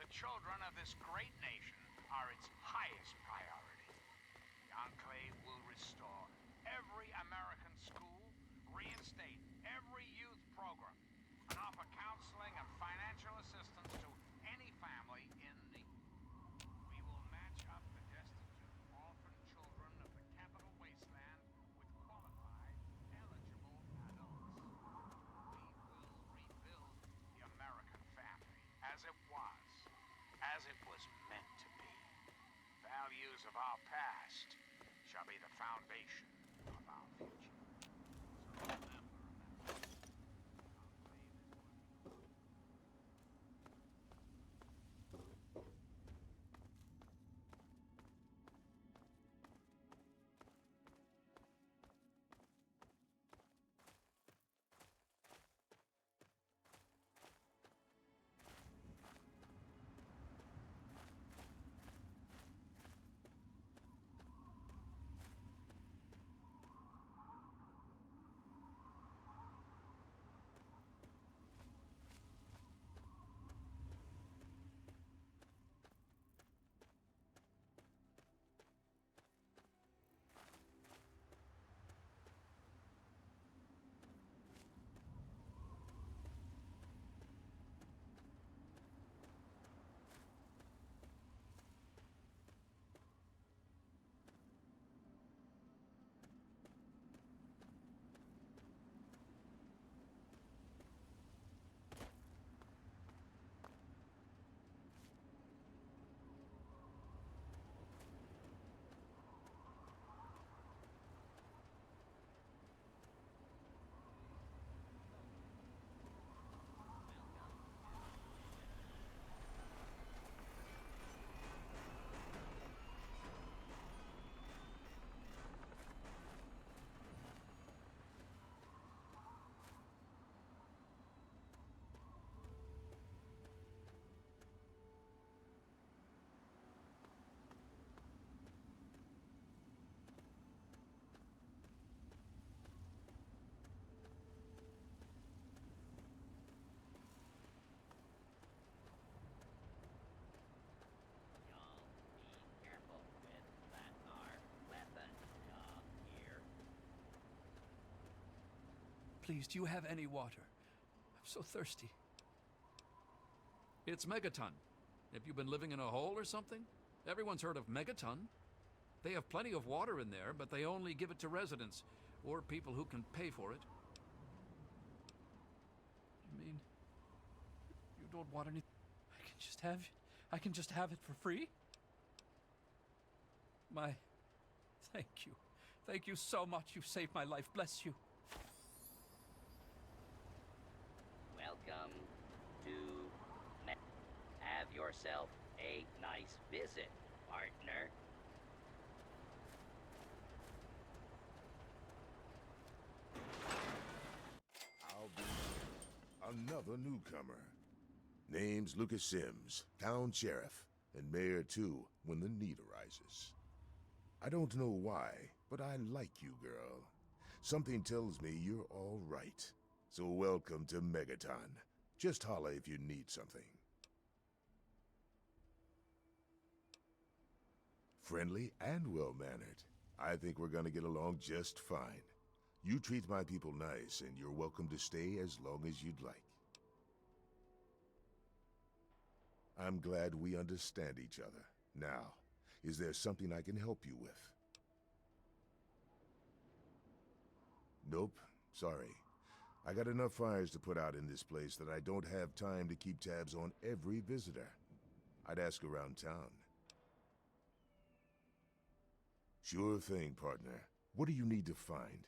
The children of this great nation are its highest priority. The Enclave will restore every American school, reinstate every youth program, and offer counseling and financial assistance to any family in need. We will match up the destitute, orphan children of the capital wasteland with qualified, eligible adults. We will rebuild the American family as it was meant to be. Values of our past shall be the foundation of our future. So remember, Please, do you have any water? I'm so thirsty. It's Megaton. Have you been living in a hole or something? Everyone's heard of Megaton. They have plenty of water in there, but they only give it to residents or people who can pay for it. You mean you don't want any? I can just have it for free? Thank you. Thank you so much. You saved my life. Bless you. Welcome to Have yourself a nice visit, partner. I'll be another newcomer. Name's Lucas Sims, town sheriff, and mayor too when the need arises. I don't know why, but I like you, girl. Something tells me you're all right. So welcome to Megaton. Just holla if you need something. Friendly and well-mannered. I think we're gonna get along just fine. You treat my people nice, and you're welcome to stay as long as you'd like. I'm glad we understand each other. Now, is there something I can help you with? Nope, sorry. I got enough fires to put out in this place that I don't have time to keep tabs on every visitor. I'd ask around town. Sure thing, partner. What do you need to find?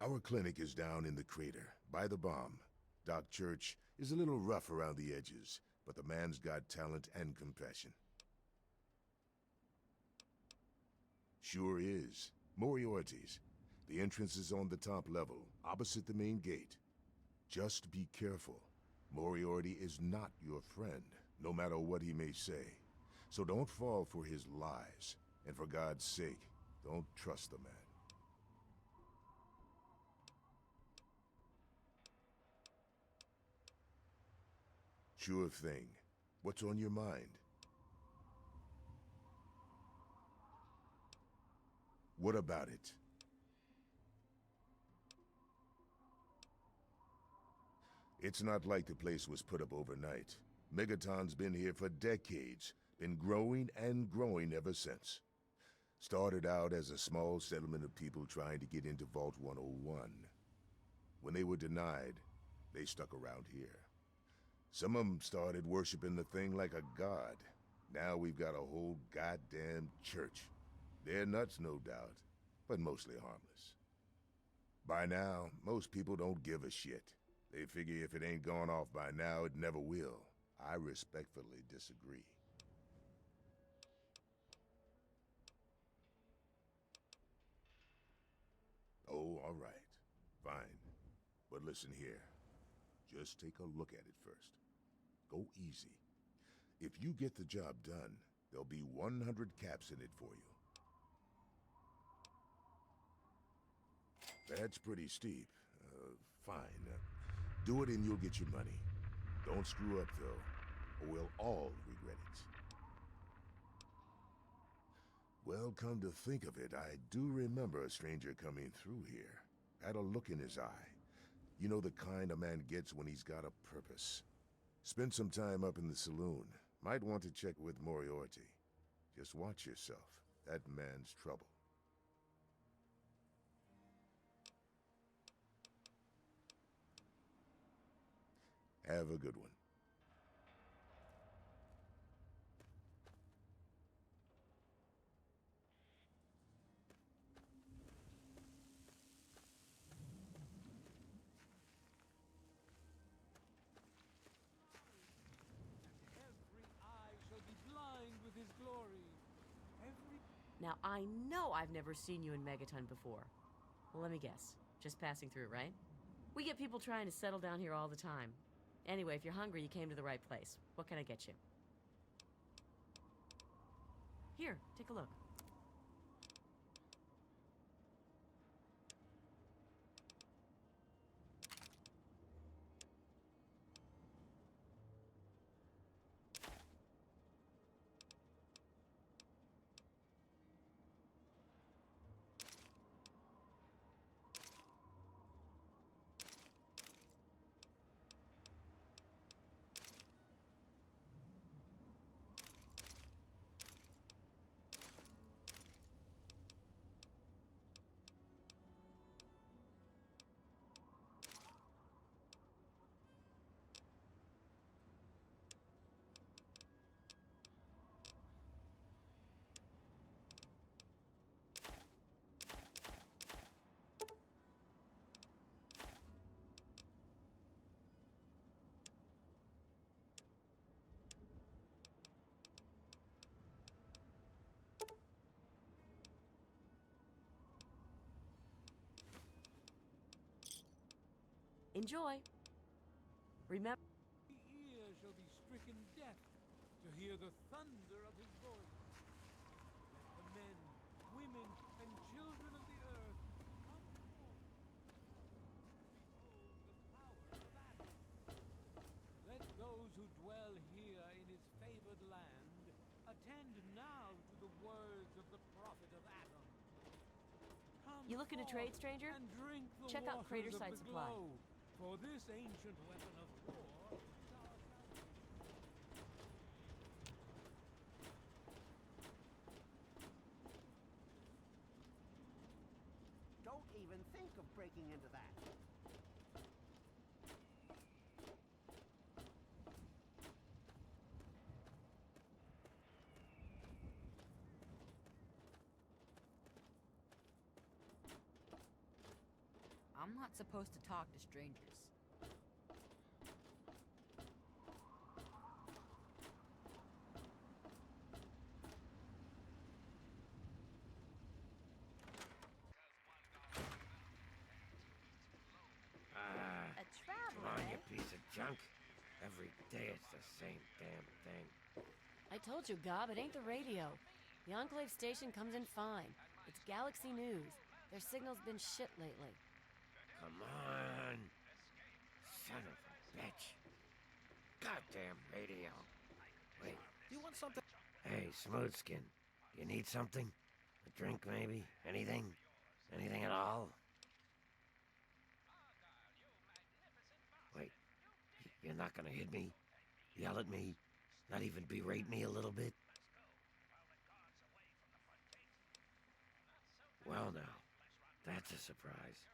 Our clinic is down in the crater, by the bomb. Doc Church is a little rough around the edges, but the man's got talent and compassion. Sure is. Moriarty's. The entrance is on the top level, opposite the main gate. Just be careful. Moriarty is not your friend, no matter what he may say. So don't fall for his lies. And for God's sake, don't trust the man. Sure thing. What's on your mind? What about it? It's not like the place was put up overnight. Megaton's been here for decades, been growing and growing ever since. Started out as a small settlement of people trying to get into Vault 101. When they were denied, they stuck around here. Some of them started worshiping the thing like a god. Now we've got a whole goddamn church. They're nuts, no doubt, but mostly harmless. By now, most people don't give a shit. They figure if it ain't gone off by now, it never will. I respectfully disagree. Oh, all right. Fine. But listen here. Just take a look at it first. Go easy. If you get the job done, there'll be 100 caps in it for you. That's pretty steep. Fine. Do it and you'll get your money. Don't screw up, though, or we'll all regret it. Well, come to think of it, I do remember a stranger coming through here. Had a look in his eye. You know the kind a man gets when he's got a purpose. Spent some time up in the saloon. Might want to check with Moira. Just watch yourself. That man's trouble. Have a good one. Now, I know I've never seen you in Megaton before. Well, let me guess. Just passing through, right? We get people trying to settle down here all the time. Anyway, if you're hungry, you came to the right place. What can I get you? Here, take a look. Enjoy. Remember... The ear shall be stricken deaf to hear the thunder of his voice. Let the men, women, and children of the earth come forth. Behold the power of Adam. Let those who dwell here in his favored land attend now to the words of the prophet of Adam. Come You looking to trade, stranger? and drink the Check out waters Crater of Site the Supply. glow, for this ancient weapon of war is our salvation. Don't even think of breaking into that. I'm not supposed to talk to strangers. A traveler, Come on, eh? you piece of junk. Every day it's the same damn thing. I told you, Gob, it ain't the radio. The Enclave station comes in fine. It's Galaxy News. Their signal's been shit lately. Come on. Son of a bitch. goddamn radio. Wait. Do you want something? Hey, Smoothskin. Do you need something? A drink, maybe? Anything? Anything at all? Wait. You're not gonna hit me? Yell at me? Not even berate me a little bit? Well now, that's a surprise.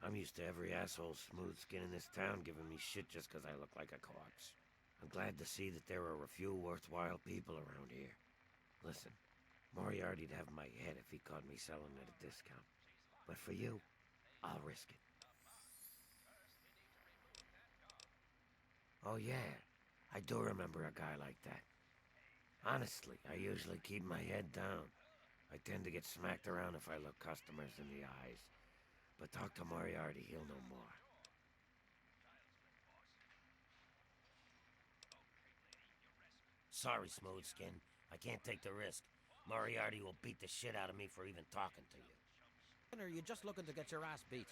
I'm used to every asshole smooth skin in this town giving me shit just 'cause I look like a corpse. I'm glad to see that there are a few worthwhile people around here. Listen, Moriarty'd have my head if he caught me selling at a discount. But for you, I'll risk it. Oh yeah, I do remember a guy like that. Honestly, I usually keep my head down. I tend to get smacked around if I look customers in the eyes. But talk to Moriarty, he'll know more. Sorry, Smoothskin. I can't take the risk. Moriarty will beat the shit out of me for even talking to you. Or are you just looking to get your ass beat?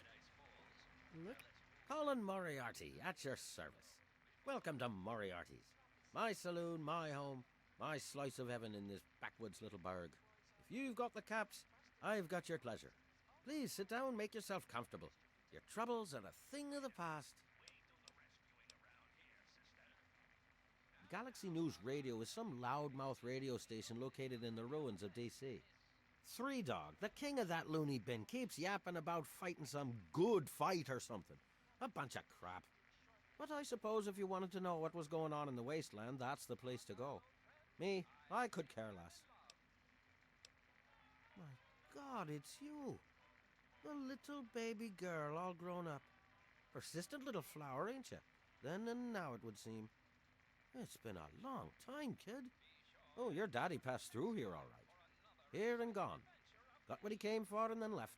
Look. Colin Moriarty, at your service. Welcome to Moriarty's. My saloon, my home, my slice of heaven in this backwoods little burg. If you've got the caps, I've got your pleasure. Please sit down, make yourself comfortable. Your troubles are a thing of the past. Galaxy News Radio is some loudmouth radio station located in the ruins of DC. Three Dog, the king of that loony bin, keeps yapping about fighting some good fight or something. A bunch of crap. But I suppose if you wanted to know what was going on in the wasteland, that's the place to go. Me, I could care less. My God, it's you. The little baby girl all grown up. Persistent little flower, ain't you? Then and now, it would seem. It's been a long time, kid. Oh, your daddy passed through here all right. Here and gone. Got what he came for and then left.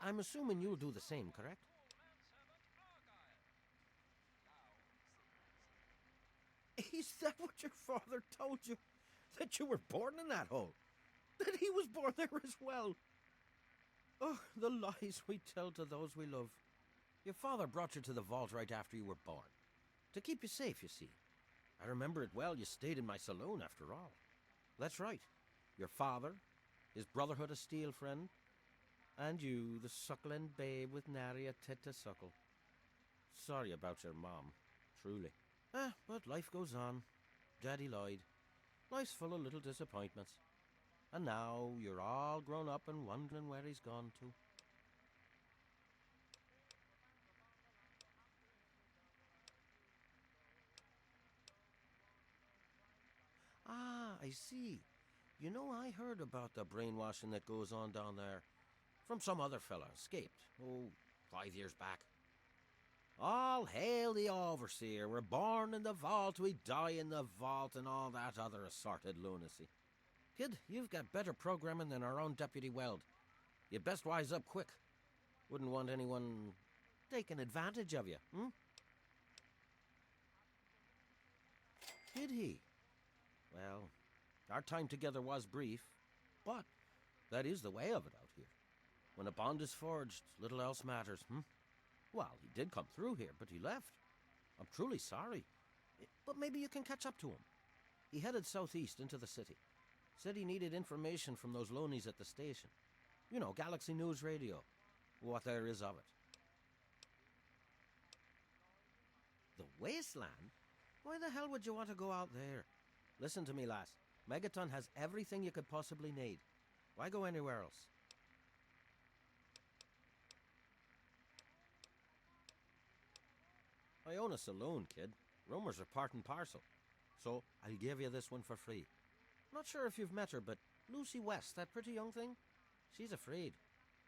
I'm assuming you'll do the same, correct? Is that what your father told you? That you were born in that hole? That he was born there as well? Oh, the lies we tell to those we love. Your father brought you to the vault right after you were born. To keep you safe, you see. I remember it well, you stayed in my saloon after all. That's right. Your father, his Brotherhood of Steel friend, and you, the suckling babe with nary a tit to suckle. Sorry about your mom, truly. But life goes on. Daddy lied. Life's full of little disappointments. And now you're all grown up and wondering where he's gone to. Ah, I see. You know, I heard about the brainwashing that goes on down there. From some other fella, escaped. 5 years back. All hail the overseer. We're born in the vault, we die in the vault, and all that other assorted lunacy. Kid, you've got better programming than our own Deputy Weld. You'd best wise up quick. Wouldn't want anyone taking advantage of you, Did he? Well, our time together was brief, but that is the way of it out here. When a bond is forged, little else matters, Well, he did come through here, but he left. I'm truly sorry. But maybe you can catch up to him. He headed southeast into the city. Said he needed information from those loonies at the station. You know, Galaxy News Radio. What there is of it. The wasteland? Why the hell would you want to go out there? Listen to me, lass. Megaton has everything you could possibly need. Why go anywhere else? I own a saloon, kid. Rumors are part and parcel. So, I'll give you this one for free. Not sure if you've met her, but Lucy West, that pretty young thing? She's afraid.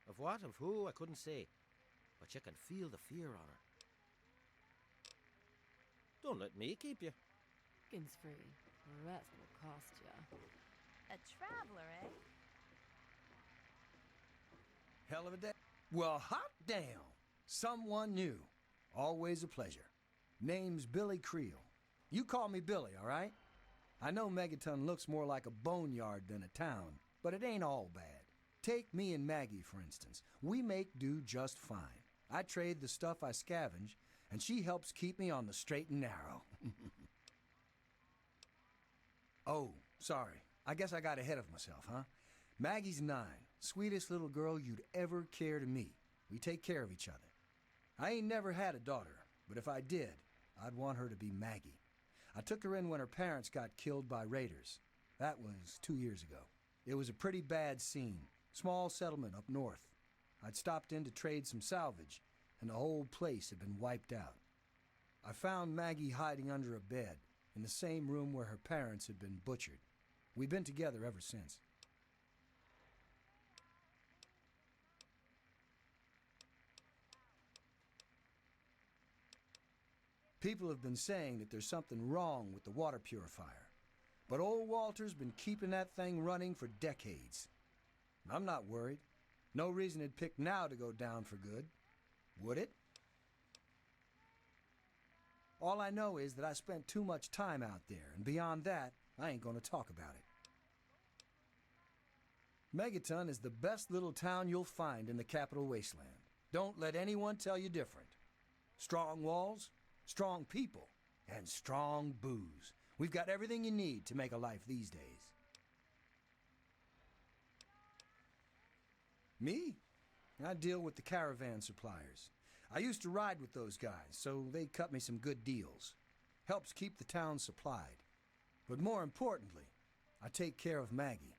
Of what, of who, I couldn't say. But you can feel the fear on her. Don't let me keep you. Skins free. The rest will cost ya. A traveler, eh? Hell of a day. Well, hot damn. Someone new. Always a pleasure. Name's Billy Creel. You call me Billy, all right? I know Megaton looks more like a boneyard than a town, but it ain't all bad. Take me and Maggie, for instance. We make do just fine. I trade the stuff I scavenge, and she helps keep me on the straight and narrow. Oh, sorry. I guess I got ahead of myself, huh? Maggie's 9. Sweetest little girl you'd ever care to meet. We take care of each other. I ain't never had a daughter, but if I did, I'd want her to be Maggie. I took her in when her parents got killed by raiders. That was 2 years ago. It was a pretty bad scene. Small settlement up north. I'd stopped in to trade some salvage, and the whole place had been wiped out. I found Maggie hiding under a bed in the same room where her parents had been butchered. We've been together ever since. People have been saying that there's something wrong with the water purifier, but old Walter's been keeping that thing running for decades. I'm not worried. No reason it'd pick now to go down for good, would it? All I know is that I spent too much time out there, and beyond that, I ain't gonna talk about it. Megaton is the best little town you'll find in the Capital Wasteland. Don't let anyone tell you different. Strong walls, strong people, and strong booze. We've got everything you need to make a life these days. Me? I deal with the caravan suppliers. I used to ride with those guys, so they cut me some good deals. Helps keep the town supplied. But more importantly, I take care of Maggie.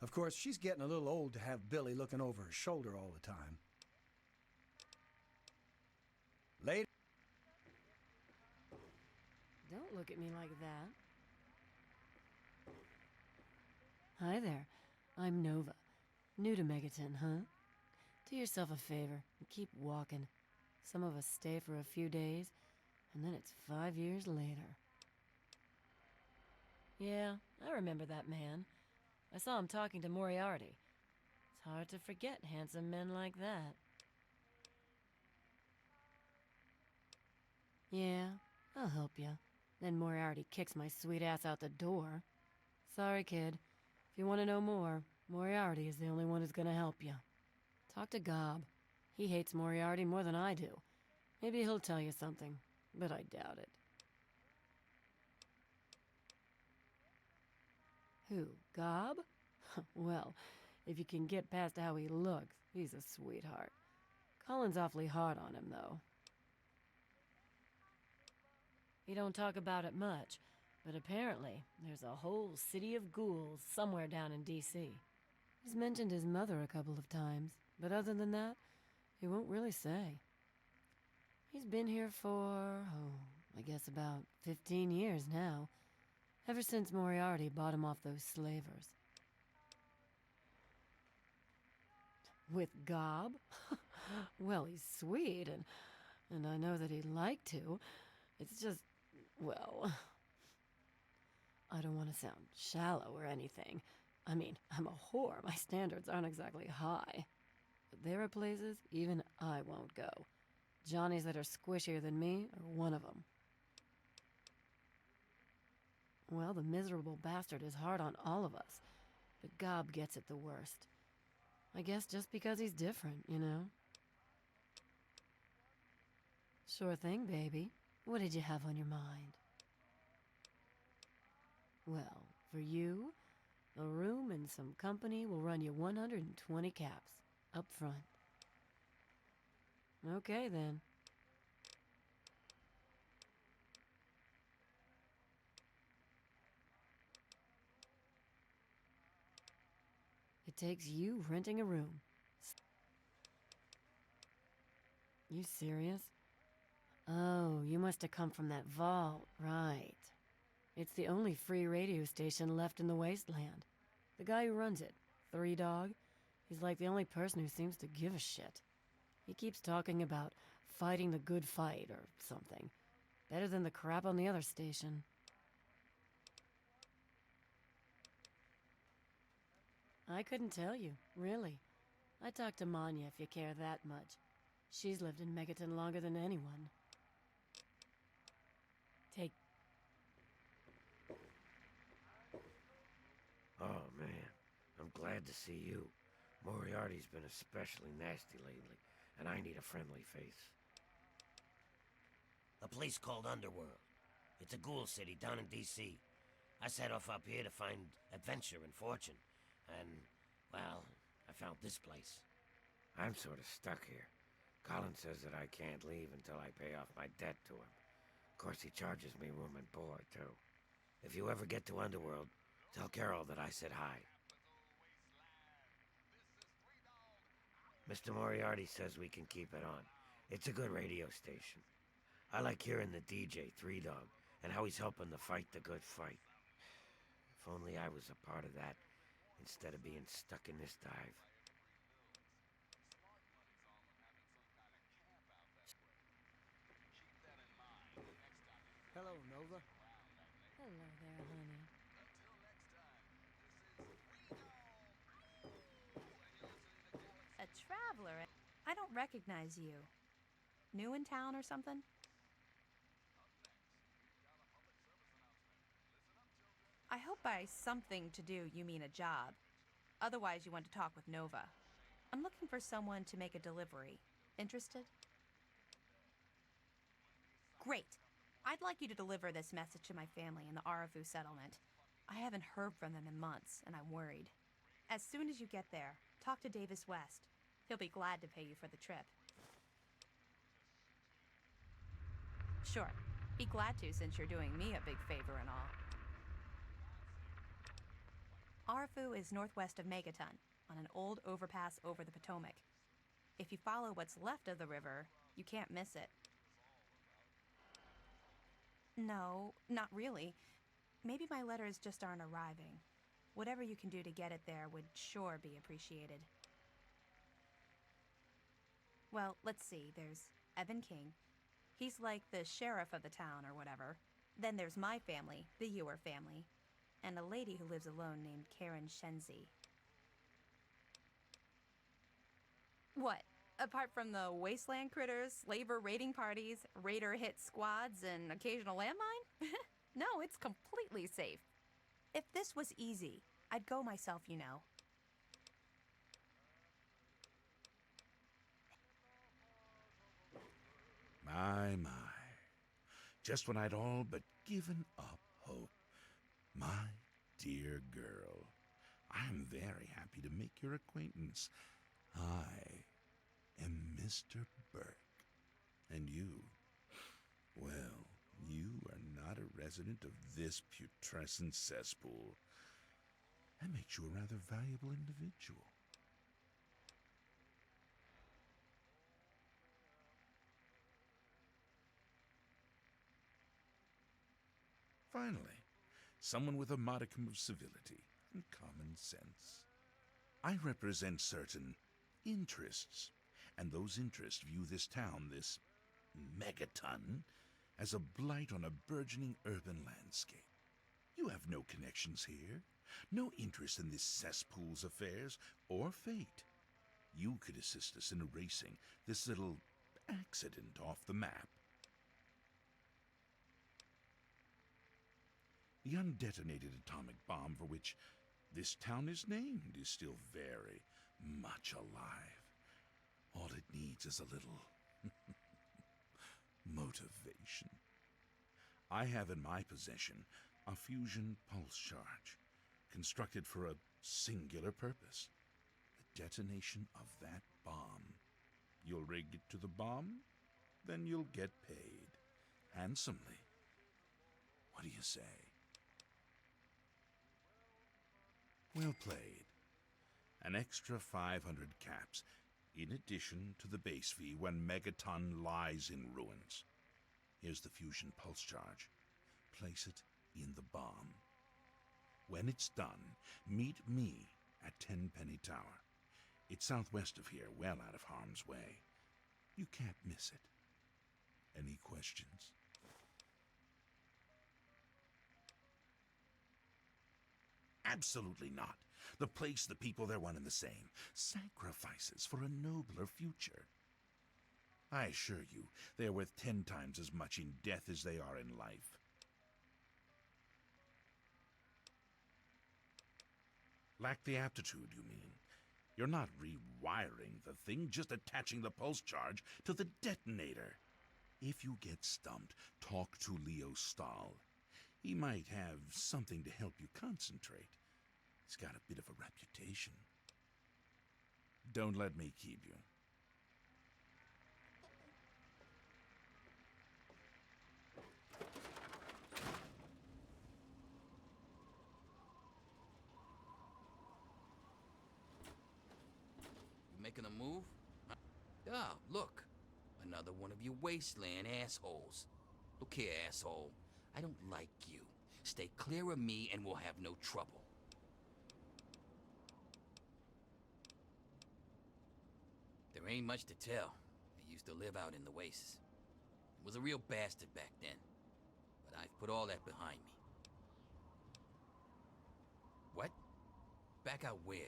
Of course, she's getting a little old to have Billy looking over her shoulder all the time. Later. Don't look at me like that. Hi there. I'm Nova. New to Megaton, huh? Do yourself a favor and keep walking. Some of us stay for a few days, and then it's 5 years later. Yeah, I remember that man. I saw him talking to Moriarty. It's hard to forget handsome men like that. Yeah, I'll help you. Then Moriarty kicks my sweet ass out the door. Sorry, kid. If you want to know more, Moriarty is the only one who's gonna help you. Talk to Gob. He hates Moriarty more than I do. Maybe he'll tell you something, but I doubt it. Who, Gob? Well, if you can get past how he looks, he's a sweetheart. Colin's awfully hard on him, though. He don't talk about it much, but apparently there's a whole city of ghouls somewhere down in D.C. He's mentioned his mother a couple of times, but other than that, he won't really say. He's been here for, I guess about 15 years now. Ever since Moriarty bought him off those slavers. With Gob? Well, he's sweet, and I know that he'd like to. It's just, well, I don't want to sound shallow or anything. I mean, I'm a whore. My standards aren't exactly high. But there are places even I won't go. Johnnies that are squishier than me are one of them. Well, the miserable bastard is hard on all of us, but Gob gets it the worst. I guess just because he's different, you know? Sure thing, baby. What did you have on your mind? Well, for you, a room and some company will run you 120 caps, up front. Okay, then. It takes you renting a room. You serious? Oh, you must have come from that vault, right. It's the only free radio station left in the wasteland. The guy who runs it, Three Dog, he's like the only person who seems to give a shit. He keeps talking about fighting the good fight or something. Better than the crap on the other station. I couldn't tell you, really. I talked to Manya if you care that much. She's lived in Megaton longer than anyone. Take... Oh, man. I'm glad to see you. Moriarty's been especially nasty lately, and I need a friendly face. A place called Underworld. It's a ghoul city down in D.C. I set off up here to find adventure and fortune. And, well, I found this place. I'm sort of stuck here. Colin says that I can't leave until I pay off my debt to him. Of course, he charges me room and board, too. If you ever get to Underworld, tell Carol that I said hi. Mr. Moriarty says we can keep it on. It's a good radio station. I like hearing the DJ, Three Dog, and how he's helping to fight the good fight. If only I was a part of that, instead of being stuck in this dive. Hello, Nova. Hello there, honey. A traveler, eh? I don't recognize you. New in town or something? I hope by something to do you mean a job. Otherwise, you want to talk with Nova. I'm looking for someone to make a delivery. Interested? Great. I'd like you to deliver this message to my family in the Arafu settlement. I haven't heard from them in months, and I'm worried. As soon as you get there, talk to Davis West. He'll be glad to pay you for the trip. Sure. Be glad to, since you're doing me a big favor and all. Arafu is northwest of Megaton, on an old overpass over the Potomac. If you follow what's left of the river, you can't miss it. No, not really. Maybe my letters just aren't arriving. Whatever you can do to get it there would sure be appreciated. Well, let's see. There's Evan King. He's like the sheriff of the town or whatever. Then there's my family, the Ewer family, and a lady who lives alone named Karen Shenzi. What? Apart from the wasteland critters, slaver raiding parties, raider hit squads, and occasional landmine? No, it's completely safe. If this was easy, I'd go myself, you know. My. Just when I'd all but given up hope. My dear girl, I'm very happy to make your acquaintance. I am Mr. Burke. And you, well, you are not a resident of this putrescent cesspool. That makes you a rather valuable individual. Finally, someone with a modicum of civility and common sense. I represent certain interests, and those interests view this town, this Megaton, as a blight on a burgeoning urban landscape. You have no connections here, no interest in this cesspool's affairs or fate. You could assist us in erasing this little accident off the map. The undetonated atomic bomb for which this town is named is still very much alive. All it needs is a little motivation. I have in my possession a fusion pulse charge, constructed for a singular purpose: the detonation of that bomb. You'll rig it to the bomb, then you'll get paid handsomely. What do you say? Well played. An extra 500 caps, in addition to the base fee when Megaton lies in ruins. Here's the fusion pulse charge. Place it in the bomb. When it's done, meet me at Tenpenny Tower. It's southwest of here, well out of harm's way. You can't miss it. Any questions? Absolutely not. The place, the people, they're one and the same. Sacrifices for a nobler future. I assure you, they are worth 10 times as much in death as they are in life. Lack the aptitude, you mean? You're not rewiring the thing, just attaching the pulse charge to the detonator. If you get stumped, talk to Leo Stahl. He might have something to help you concentrate. He's got a bit of a reputation. Don't let me keep you. You making a move? Huh? Ah, look. Another one of you wasteland assholes. Look here, asshole. I don't like you. Stay clear of me and we'll have no trouble. There ain't much to tell. I used to live out in the wastes. Was a real bastard back then. But I've put all that behind me. What? Back out where?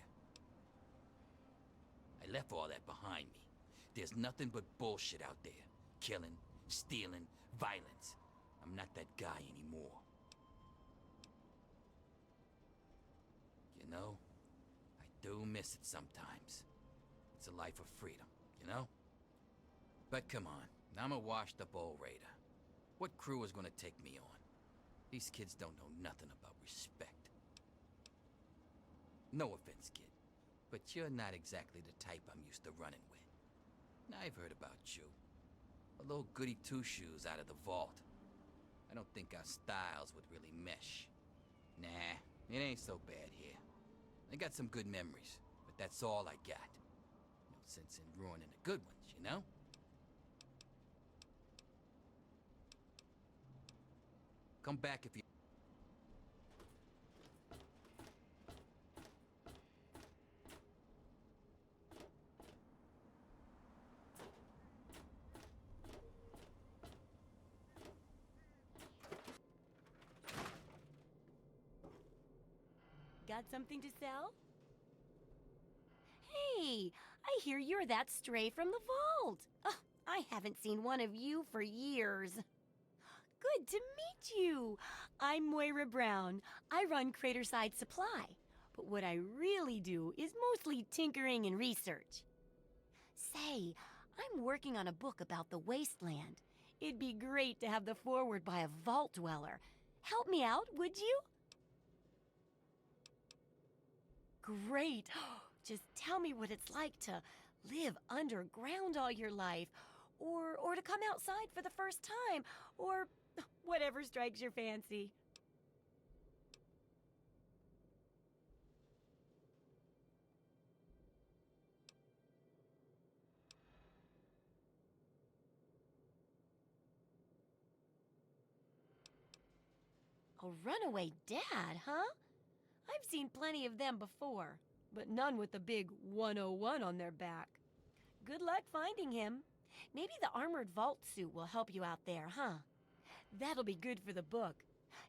I left all that behind me. There's nothing but bullshit out there. Killing, stealing, violence. I'm not that guy anymore. You know, I do miss it sometimes. It's a life of freedom, you know? But come on, I'm a washed-up old raider. What crew is gonna take me on? These kids don't know nothing about respect. No offense, kid, but you're not exactly the type I'm used to running with. I've heard about you. A little goody two-shoes out of the vault. I don't think our styles would really mesh. Nah, it ain't so bad here. I got some good memories, but that's all I got. No sense in ruining the good ones, you know? Come back if you... Got something to sell? Hey, I hear you're that stray from the vault. I haven't seen one of you for years. Good to meet you. I'm Moira Brown. I run Craterside Supply. But what I really do is mostly tinkering and research. Say, I'm working on a book about the wasteland. It'd be great to have the foreword by a vault dweller. Help me out, would you? Great. Just tell me what it's like to live underground all your life, or to come outside for the first time, or whatever strikes your fancy. A runaway dad, huh? I've seen plenty of them before, but none with the big 101 on their back. Good luck finding him. Maybe the armored vault suit will help you out there, huh? That'll be good for the book.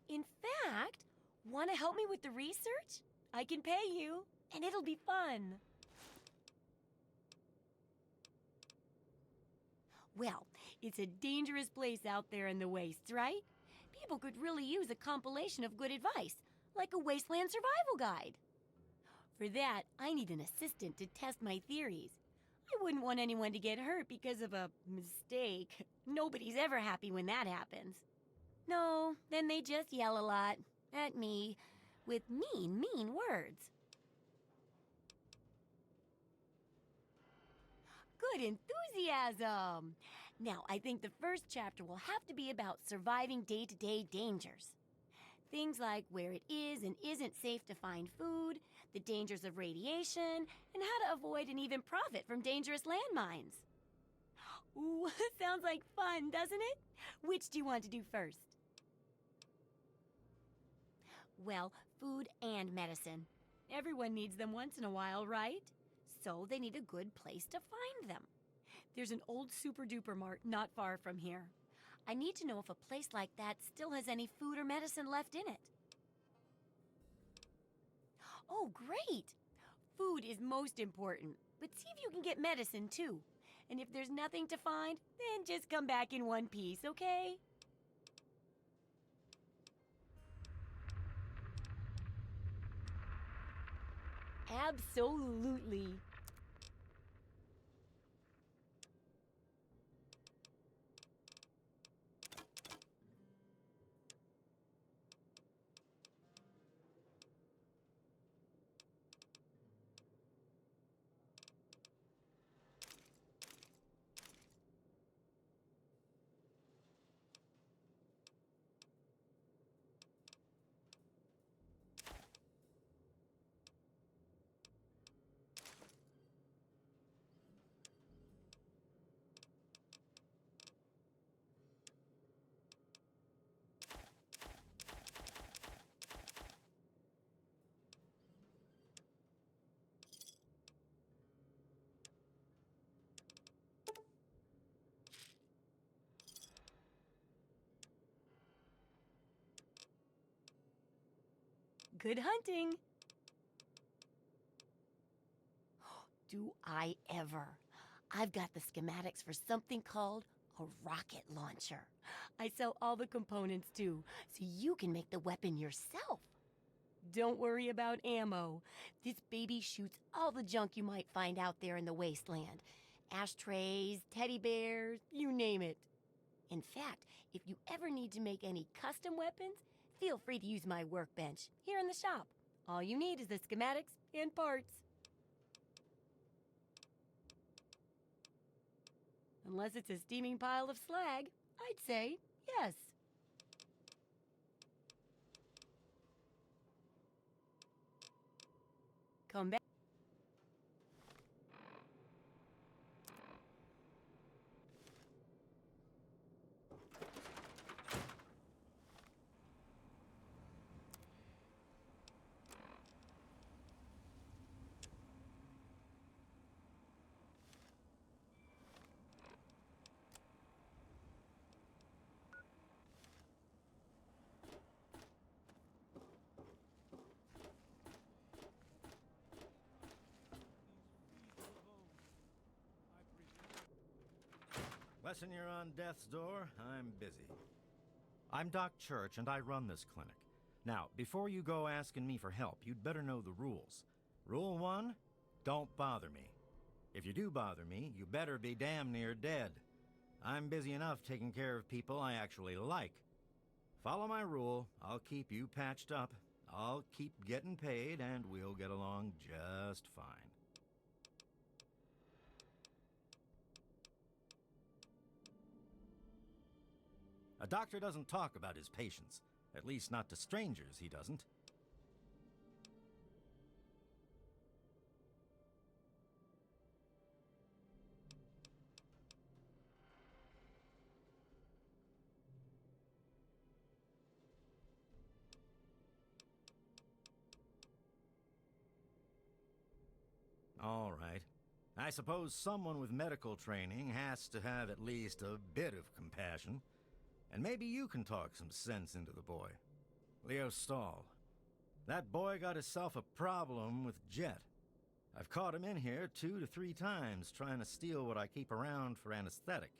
In fact, want to help me with the research? I can pay you, and it'll be fun. Well, it's a dangerous place out there in the wastes, right? People could really use a compilation of good advice, like a wasteland survival guide. For that, I need an assistant to test my theories. I wouldn't want anyone to get hurt because of a mistake. Nobody's ever happy when that happens. No, then they just yell a lot at me with mean words. Good enthusiasm! Now, I think the first chapter will have to be about surviving day-to-day dangers. Things like where it is and isn't safe to find food, the dangers of radiation, and how to avoid and even profit from dangerous landmines. Ooh, sounds like fun, doesn't it? Which do you want to do first? Well, food and medicine. Everyone needs them once in a while, right? So they need a good place to find them. There's an old super-duper mart not far from here. I need to know if a place like that still has any food or medicine left in it. Oh, great! Food is most important, but see if you can get medicine too. And if there's nothing to find, then just come back in one piece, okay? Absolutely. Good hunting. Do I ever. I've got the schematics for something called a rocket launcher. I sell all the components too, so you can make the weapon yourself. Don't worry about ammo. This baby shoots all the junk you might find out there in the wasteland. Ashtrays, teddy bears, you name it. In fact, if you ever need to make any custom weapons, feel free to use my workbench here in the shop. All you need is the schematics and parts. Unless it's a steaming pile of slag, I'd say yes. Come back. Lesson you're on death's door, I'm busy. I'm Doc Church, and I run this clinic. Now, before you go asking me for help, you'd better know the rules. Rule 1, don't bother me. If you do bother me, you better be damn near dead. I'm busy enough taking care of people I actually like. Follow my rule, I'll keep you patched up, I'll keep getting paid, and we'll get along just fine. A doctor doesn't talk about his patients. At least not to strangers, he doesn't. All right. I suppose someone with medical training has to have at least a bit of compassion. And maybe you can talk some sense into the boy. Leo Stahl. That boy got himself a problem with Jet. I've caught him in here 2 to 3 times trying to steal what I keep around for anesthetic.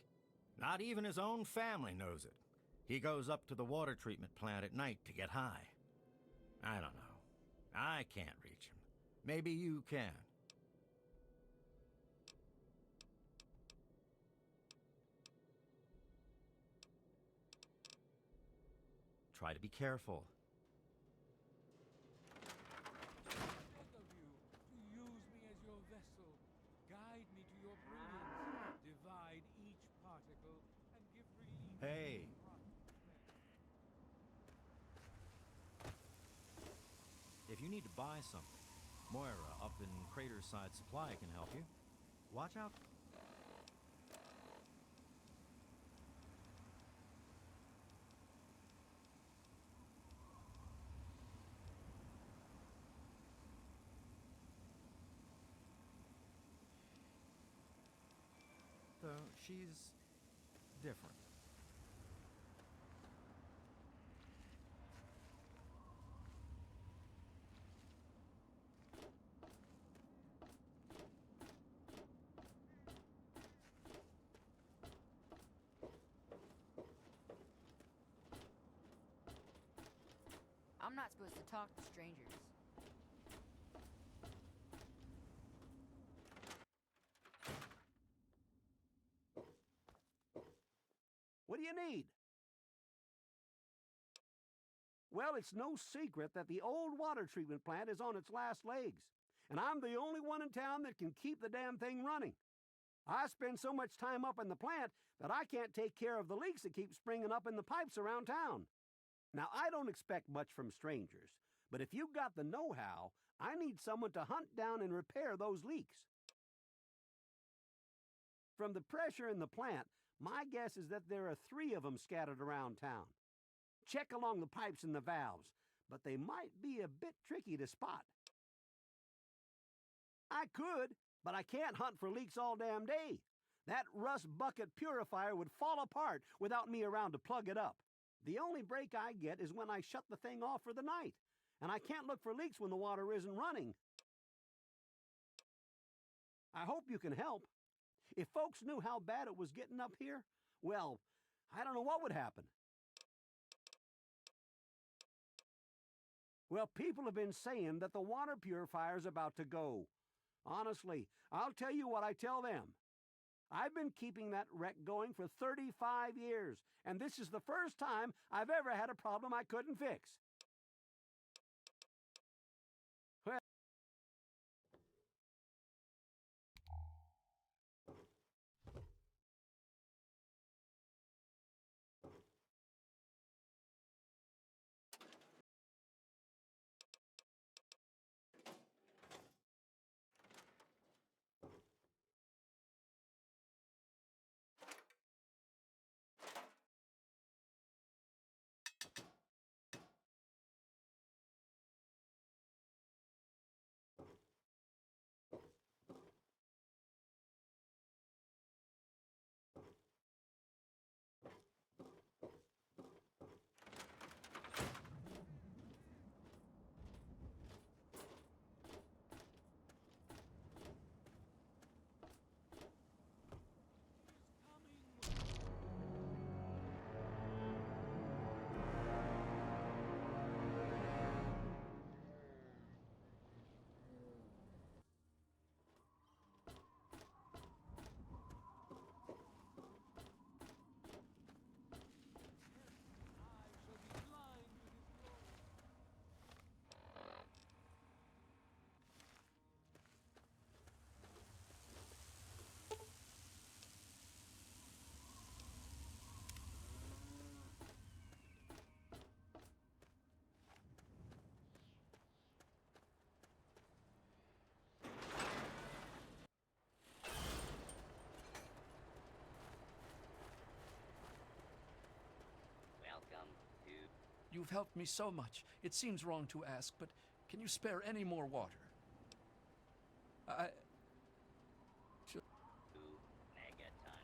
Not even his own family knows it. He goes up to the water treatment plant at night to get high. I don't know. I can't reach him. Maybe you can. Try to be careful. Beg of you to use me as your vessel. Guide me to your brilliance. Divide each particle and give relief. Hey. If you need to buy something, Moira up in Craterside Supply can help you. Watch out. Though she's different. I'm not supposed to talk to strangers. What do you need? Well, it's no secret that the old water treatment plant is on its last legs, and I'm the only one in town that can keep the damn thing running. I spend so much time up in the plant that I can't take care of the leaks that keep springing up in the pipes around town. Now, I don't expect much from strangers, but if you've got the know-how, I need someone to hunt down and repair those leaks. From the pressure in the plant, my guess is that there are 3 of them scattered around town. Check along the pipes and the valves, but they might be a bit tricky to spot. I could, but I can't hunt for leaks all damn day. That rust bucket purifier would fall apart without me around to plug it up. The only break I get is when I shut the thing off for the night. and I can't look for leaks when the water isn't running. I hope you can help. If folks knew how bad it was getting up here, well, I don't know what would happen. Well, people have been saying that the water purifier's about to go. Honestly, I'll tell you what I tell them. I've been keeping that wreck going for 35 years, and this is the first time I've ever had a problem I couldn't fix. Well, You've helped me so much. It seems wrong to ask, but can you spare any more water? Megaton.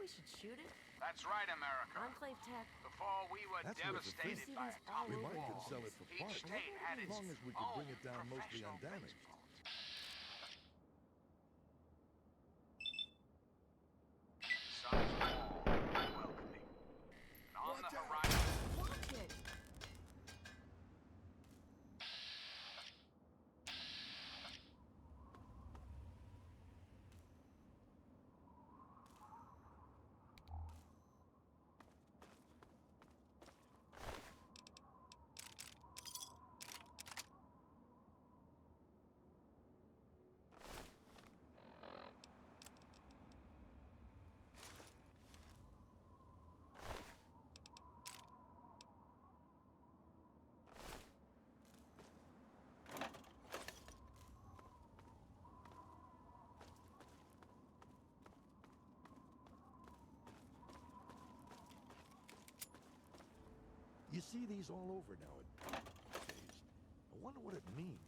we should shoot it? That's right, America. Enclave Tech. Before we were That's worth a devastated think. by all atomic We might war, can sell it for each parts, state had as its long as we could bring own it down mostly professional undamaged. Sun's warm and welcoming. And on the horizon, Watch it! You see these all over nowadays. I wonder what it means.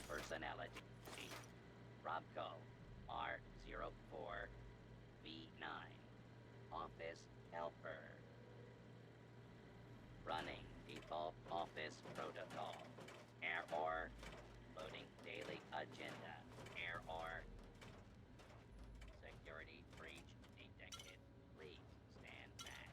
Personality. Robco R04V9. Office helper. Running default office protocol. Error. Loading daily agenda. Error. Security breach detected. Please stand back.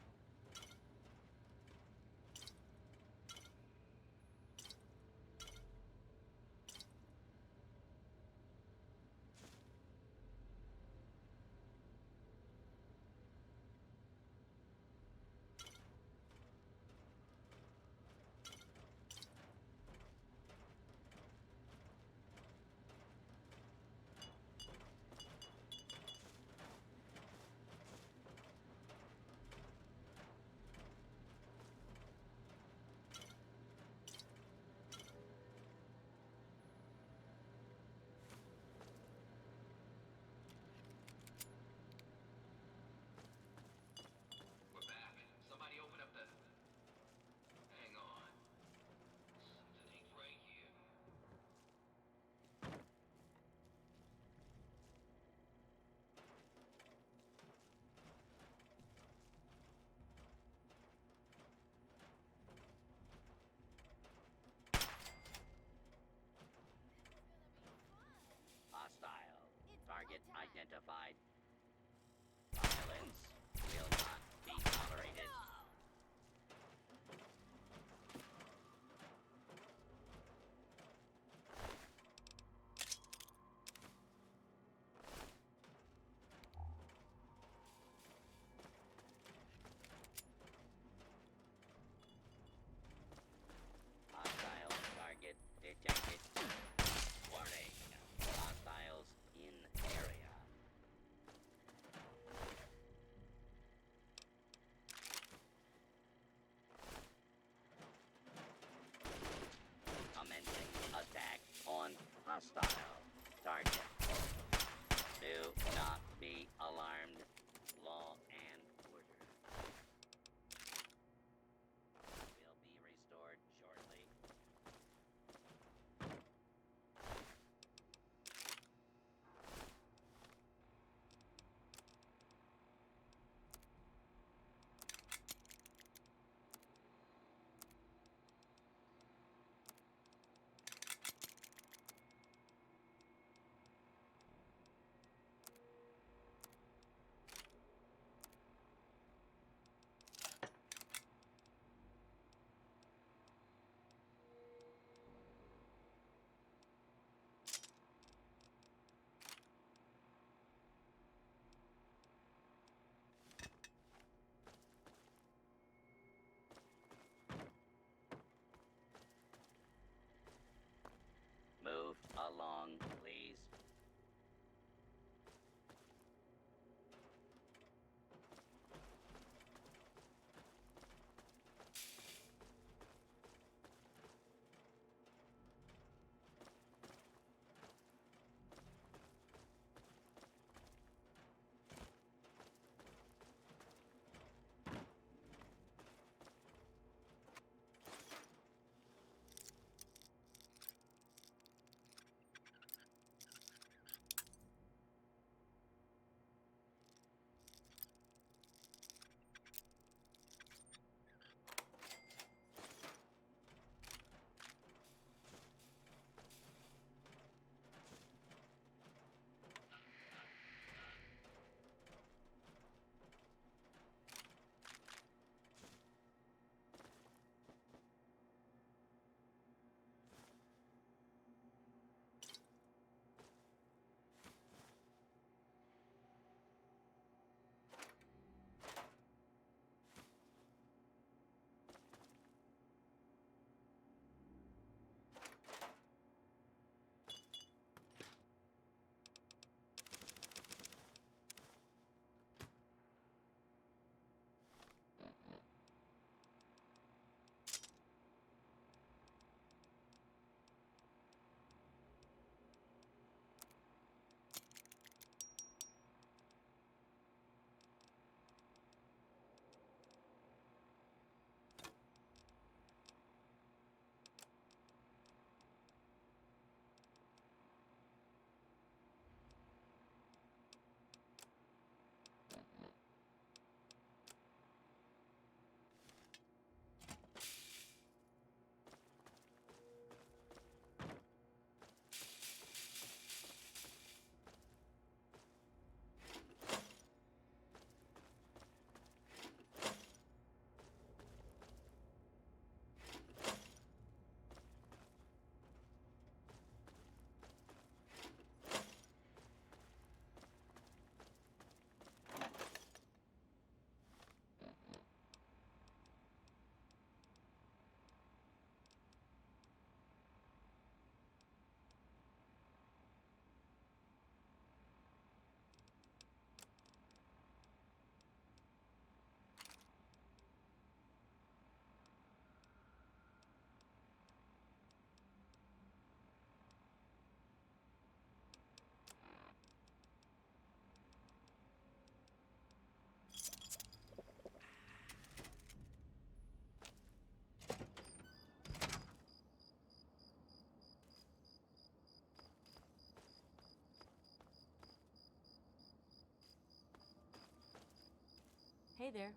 We're back. Somebody open up the... Hang on. Something ain't right here. Hostile. Target identified. Violence will not be tolerated. Hostile target detected. Warning. Hostiles in area. Commencing attack on hostile target. Do not be alarmed. Law and order will be restored shortly. Hey there.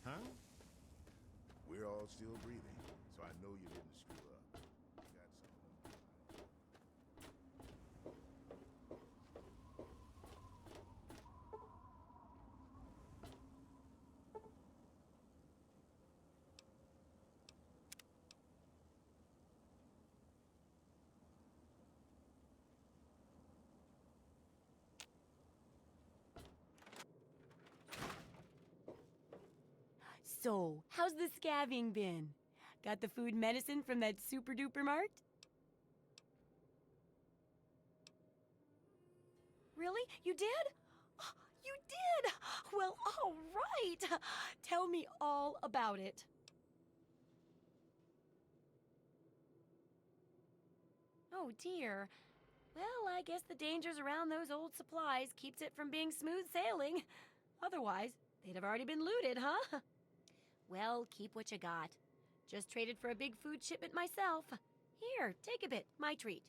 Huh? We're all still breathing, so I know you didn't screw up. You got something on your mind. So, how's the scavving been? Got the food medicine from that super duper mart? Really? You did? You did! Well, all right. Tell me all about it. Oh, dear. Well, I guess the dangers around those old supplies keeps it from being smooth sailing. Otherwise, they'd have already been looted, huh? Well, keep what you got. Just traded for a big food shipment myself. Here, take a bit, my treat.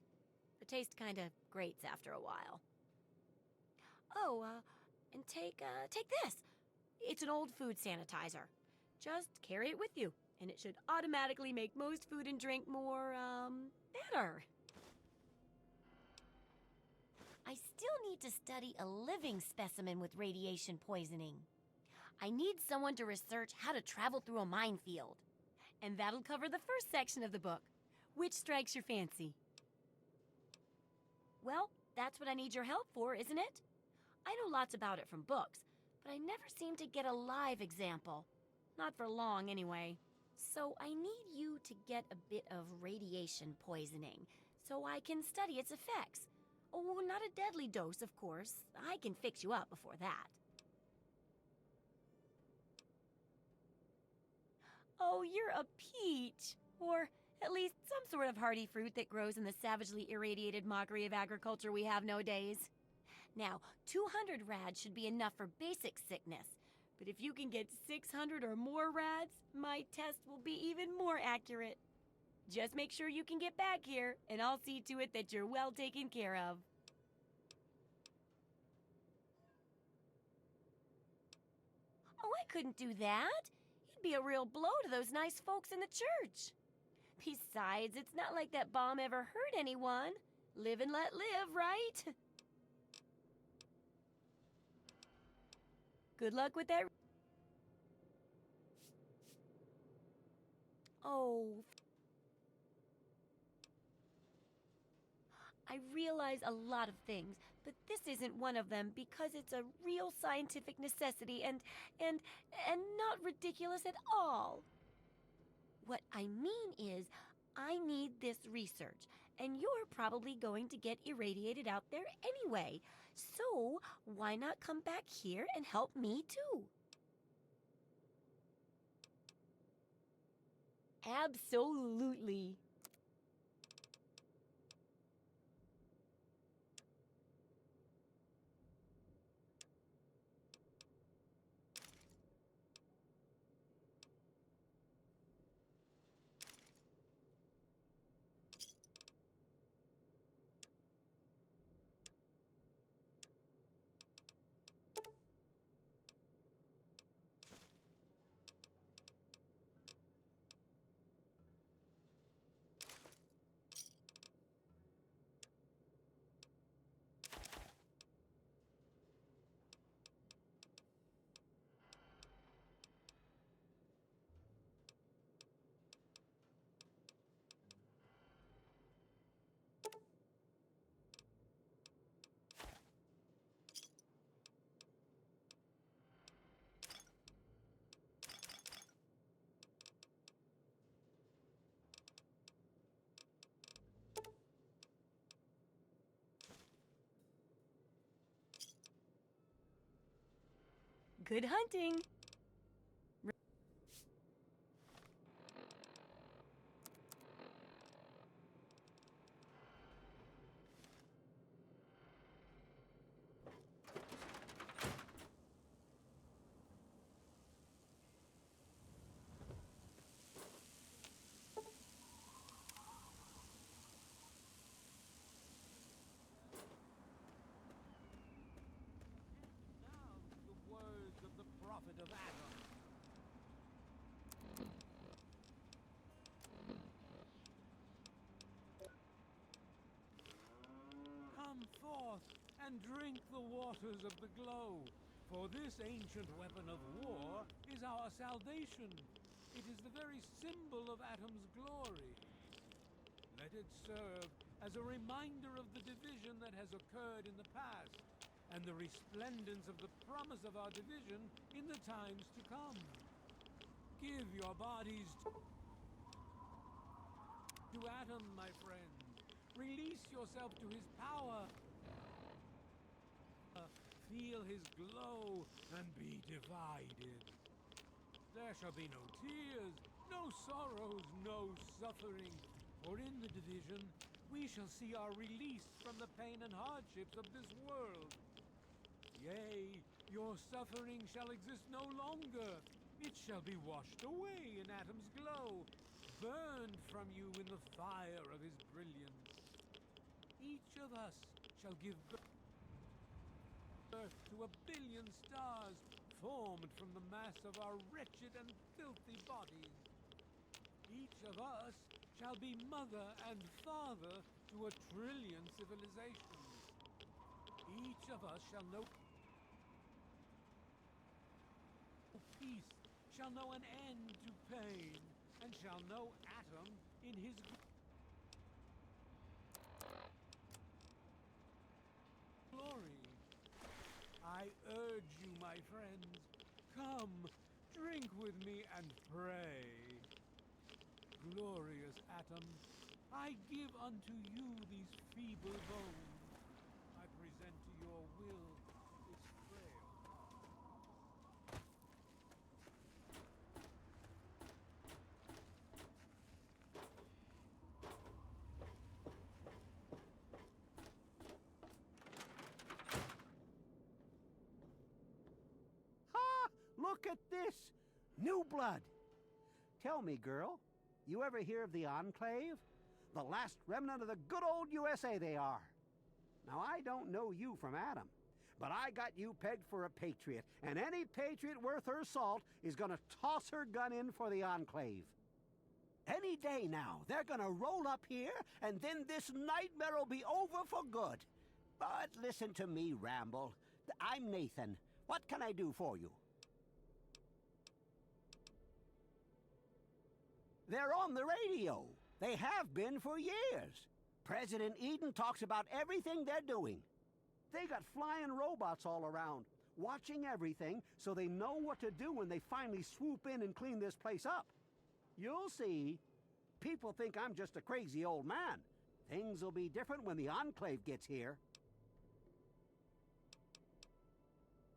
The taste kinda grates after a while. Oh, and take this. It's an old food sanitizer. Just carry it with you, and it should automatically make most food and drink more, better. I still need to study a living specimen with radiation poisoning. I need someone to research how to travel through a minefield. And that'll cover the first section of the book. Which strikes your fancy? Well, that's what I need your help for, isn't it? I know lots about it from books, but I never seem to get a live example. Not for long, anyway. So I need you to get a bit of radiation poisoning, so I can study its effects. Oh, not a deadly dose, of course. I can fix you up before that. Oh, you're a peach. Or at least some sort of hardy fruit that grows in the savagely irradiated mockery of agriculture we have nowadays. Now, 200 rads should be enough for basic sickness. But if you can get 600 or more rads, my test will be even more accurate. Just make sure you can get back here, and I'll see to it that you're well taken care of. Oh, I couldn't do that. It'd be a real blow to those nice folks in the church. Besides, it's not like that bomb ever hurt anyone. Live and let live, right? Good luck with that. Oh. I realize a lot of things, but this isn't one of them because it's a real scientific necessity and not ridiculous at all. What I mean is, I need this research, and you're probably going to get irradiated out there anyway. So, why not come back here and help me too? Absolutely. Good hunting. of Atom. Come forth and drink the waters of the glow, for this ancient weapon of war is our salvation. It is the very symbol of Atom's glory. Let it serve as a reminder of the division that has occurred in the past, and the resplendence of the promise of our division in the times to come. Give your bodies to Atom, my friend. Release yourself to his power. Feel his glow and be divided. There shall be no tears, no sorrows, no suffering. For in the division, we shall see our release from the pain and hardships of this world. Yea, your suffering shall exist no longer. It shall be washed away in Atom's glow, burned from you in the fire of his brilliance. Each of us shall give birth to a billion stars formed from the mass of our wretched and filthy bodies. Each of us shall be mother and father to a trillion civilizations. Each of us shall know peace, shall know an end to pain, and shall know Atom in his glory. I urge you, my friends, come, drink with me and pray. Glorious Atom, I give unto you these feeble bones. I present to your will this frail. Ha! Look at this! New blood! Tell me, girl, you ever hear of the Enclave? The last remnant of the good old USA they are. Now, I don't know you from Adam, but I got you pegged for a patriot, and any patriot worth her salt is gonna toss her gun in for the Enclave. Any day now, they're gonna roll up here, and then this nightmare will be over for good. But listen to me, Ramble. I'm Nathan. What can I do for you? They're on the radio. They have been for years. President Eden talks about everything they're doing. They got flying robots all around, watching everything so they know what to do when they finally swoop in and clean this place up. You'll see. People think I'm just a crazy old man. Things will be different when the Enclave gets here.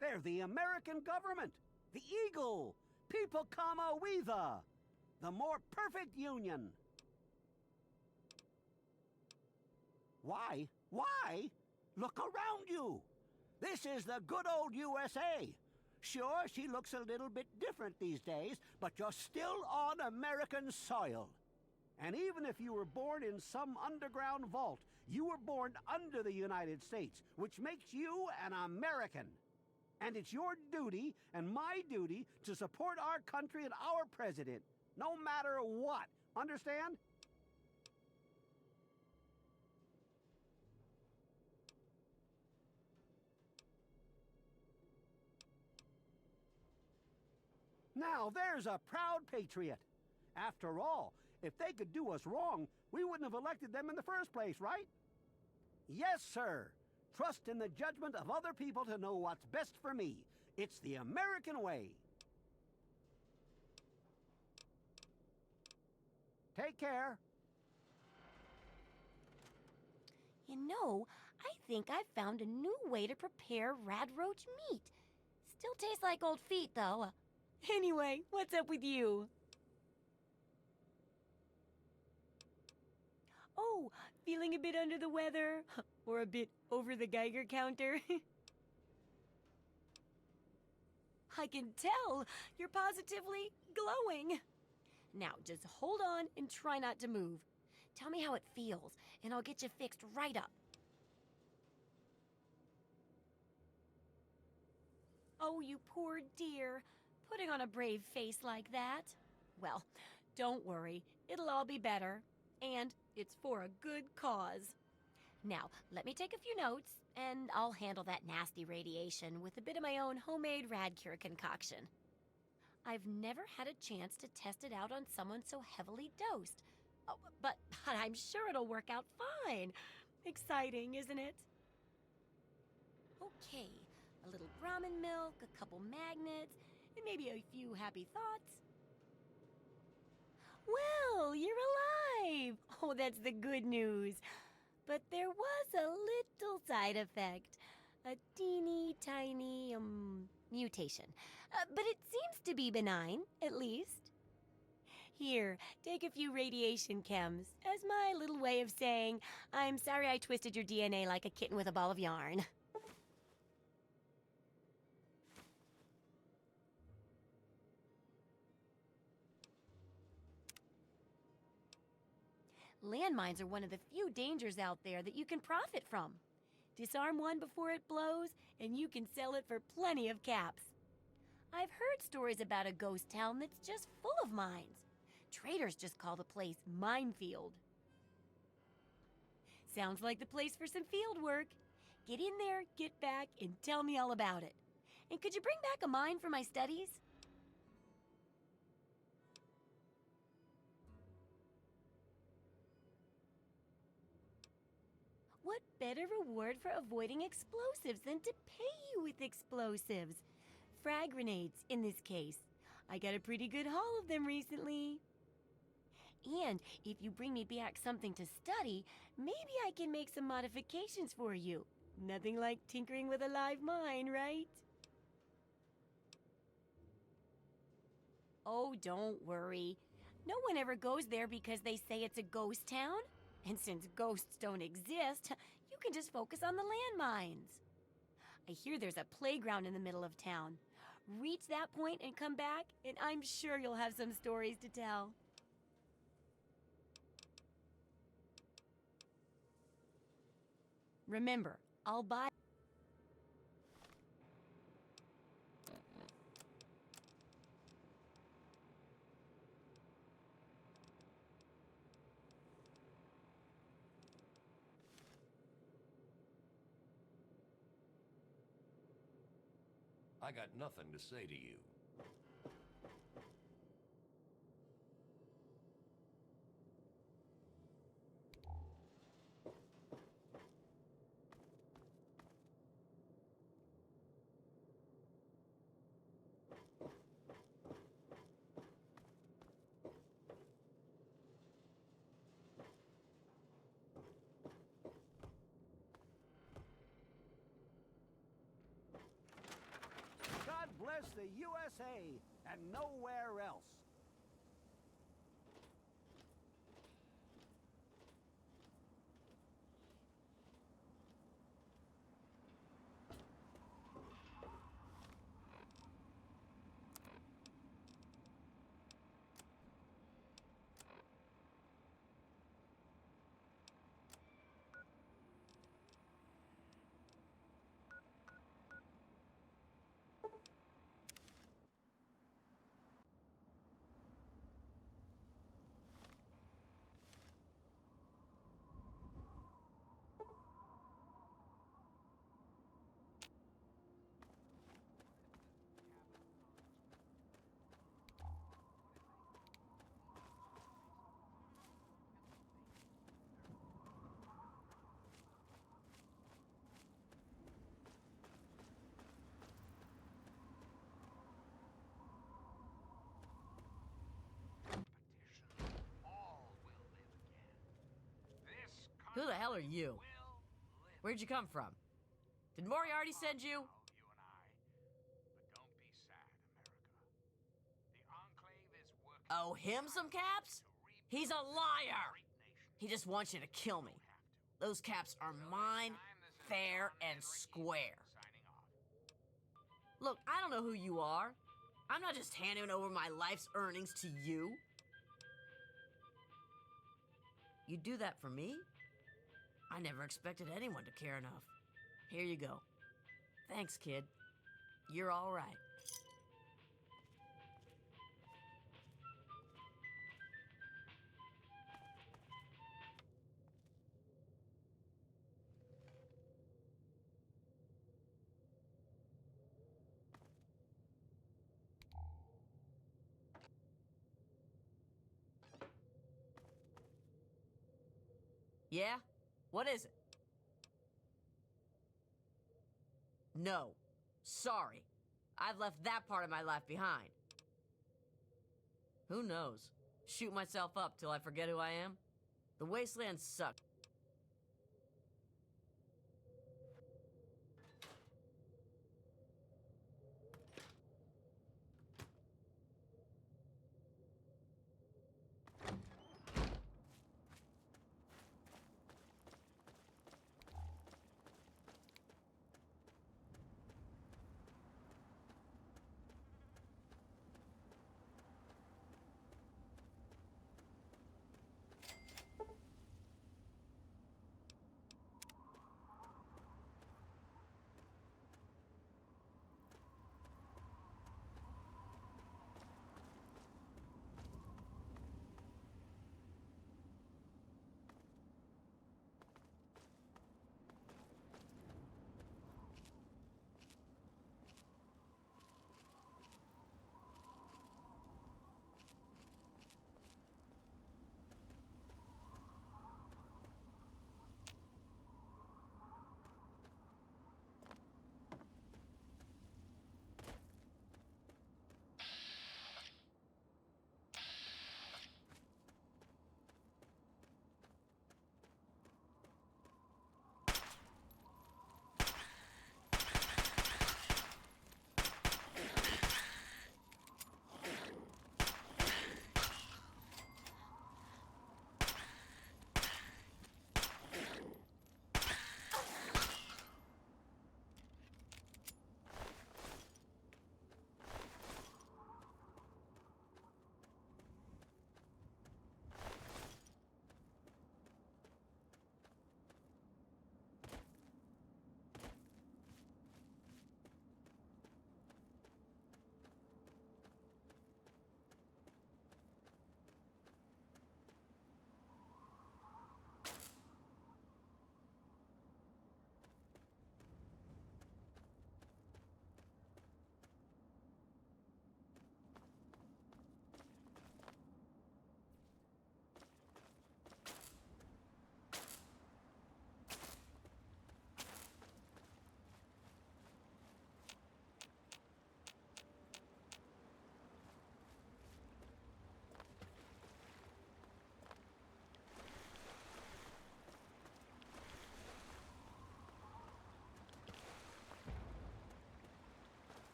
They're the American government, the Eagle, People Comma We the more perfect union. Why? Why? Look around you. This is the good old USA. Sure, she looks a little bit different these days, but you're still on American soil. And even if you were born in some underground vault, you were born under the United States, which makes you an American. And it's your duty and my duty to support our country and our president, no matter what. Understand? Now there's a proud patriot. After all, if they could do us wrong, we wouldn't have elected them in the first place, right? Yes, sir. Trust in the judgment of other people to know what's best for me. It's the American way. Take care. You know, I think I've found a new way to prepare radroach meat. Still tastes like old feet, though. Anyway, what's up with you? Oh, feeling a bit under the weather? Or a bit over the Geiger counter? I can tell you're positively glowing. Now, just hold on and try not to move. Tell me how it feels, and I'll get you fixed right up. Oh, you poor dear. putting on a brave face like that? Well, don't worry. It'll all be better. And it's for a good cause. Now, let me take a few notes, and I'll handle that nasty radiation with a bit of my own homemade Radcure concoction. I've never had a chance to test it out on someone so heavily dosed. Oh, but I'm sure it'll work out fine. Exciting, isn't it? Okay, a little Brahmin milk, a couple magnets, and maybe a few happy thoughts. Well, you're alive! Oh, that's the good news. But there was a little side effect. A teeny tiny, mutation. But it seems to be benign, at least. Here, take a few radiation chems as my little way of saying, I'm sorry I twisted your DNA like a kitten with a ball of yarn. Landmines are one of the few dangers out there that you can profit from. Disarm one before it blows, and you can sell it for plenty of caps. I've heard stories about a ghost town that's just full of mines. Traders just call the place Minefield. Sounds like the place for some field work. Get in there, get back, and tell me all about it. And could you bring back a mine for my studies? What better reward for avoiding explosives than to pay you with explosives? Frag grenades, in this case. I got a pretty good haul of them recently. And if you bring me back something to study, maybe I can make some modifications for you. Nothing like tinkering with a live mine, right? Oh, don't worry. No one ever goes there because they say it's a ghost town. And since ghosts don't exist, you can just focus on the landmines. I hear there's a playground in the middle of town. Reach that point and come back, and I'm sure you'll have some stories to tell. Remember, I'll buy... I got nothing to say to you. God bless the USA and nowhere else. Who the hell are you? Where'd you come from? Did Moira already send you? Oh, him some caps? He's a liar! He just wants you to kill me. Those caps are mine, fair and square. Look, I don't know who you are. I'm not just handing over my life's earnings to you. You do that for me? I never expected anyone to care enough. Here you go. Thanks, kid. You're all right. Yeah? What is it? No. Sorry. I've left that part of my life behind. Who knows? Shoot myself up till I forget who I am? The wasteland sucks.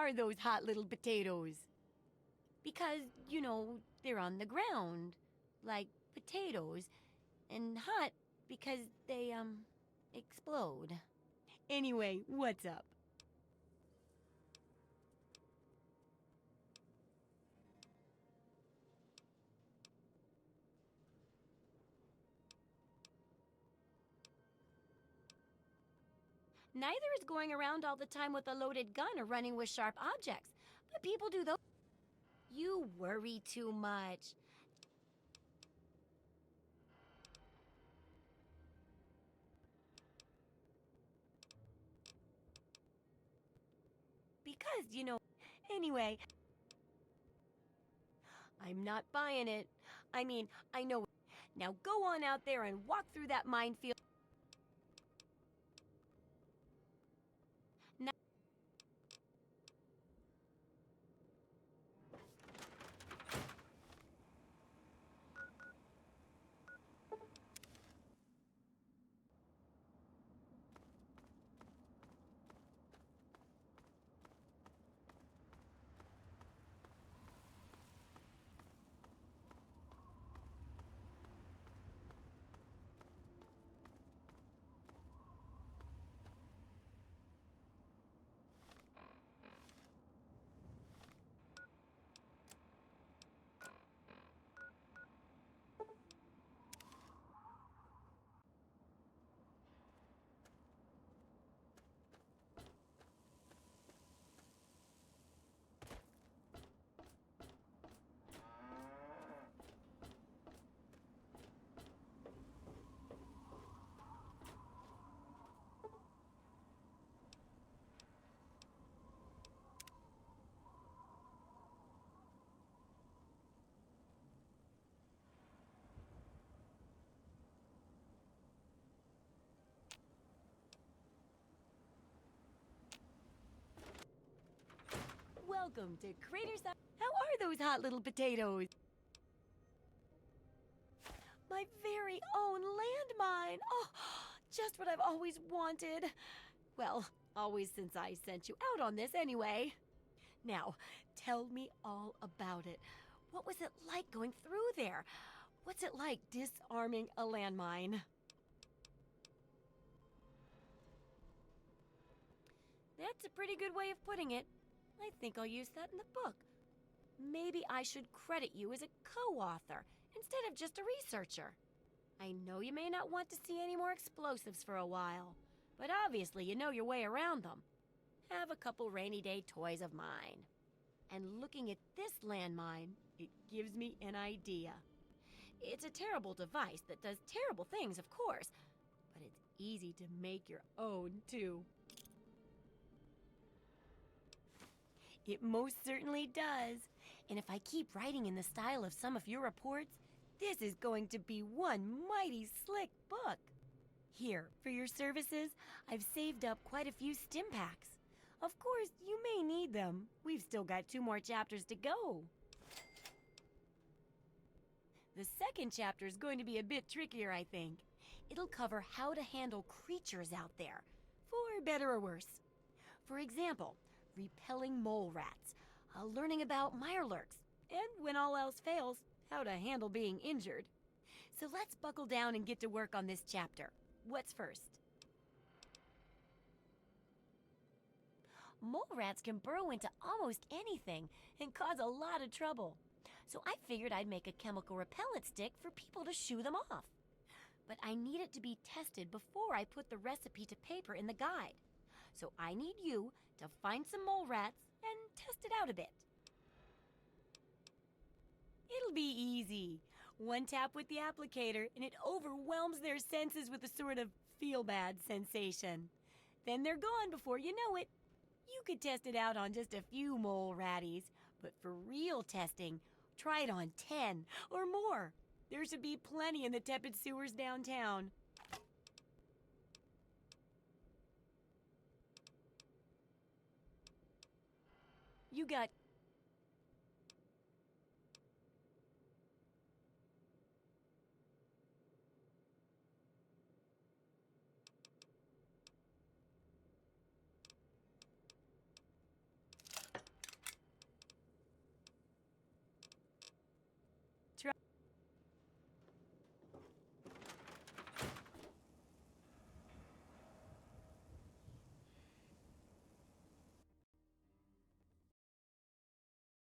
are those hot little potatoes? Because, you know, they're on the ground, like potatoes, and hot because they, explode. Anyway, what's up? Neither is going around all the time with a loaded gun or running with sharp objects. But people do those. You worry too much. Because, you know, anyway, I'm not buying it. I mean, I know. Now go on out there and walk through that minefield. Now welcome to Craterside. How are those hot little potatoes? My very own landmine. Oh, just what I've always wanted. Well, always since I sent you out on this anyway. Now, tell me all about it. What was it like going through there? What's it like disarming a landmine? That's a pretty good way of putting it. I think I'll use that in the book. Maybe I should credit you as a co-author instead of just a researcher. I know you may not want to see any more explosives for a while, but obviously you know your way around them. Have a couple rainy day toys of mine. And looking at this landmine, it gives me an idea. It's a terrible device that does terrible things, of course, but it's easy to make your own, too. It most certainly does. And if I keep writing in the style of some of your reports, this is going to be one mighty slick book. Here, for your services, I've saved up quite a few stim packs. Of course, you may need them. We've still got 2 more chapters to go. The second chapter is going to be a bit trickier, I think. It'll cover how to handle creatures out there, for better or worse. For example, repelling mole rats, learning about mirelurks, and when all else fails, how to handle being injured. So let's buckle down and get to work on this chapter. What's first? Mole rats can burrow into almost anything and cause a lot of trouble. So I figured I'd make a chemical repellent stick for people to shoo them off. But I need it to be tested before I put the recipe to paper in the guide. So I need you to find some mole rats and test it out a bit. It'll be easy. One tap with the applicator and it overwhelms their senses with a sort of feel-bad sensation. Then they're gone before you know it. You could test it out on just a few mole ratties, but for real testing, try it on 10 or more. There should be plenty in the tepid sewers downtown. You got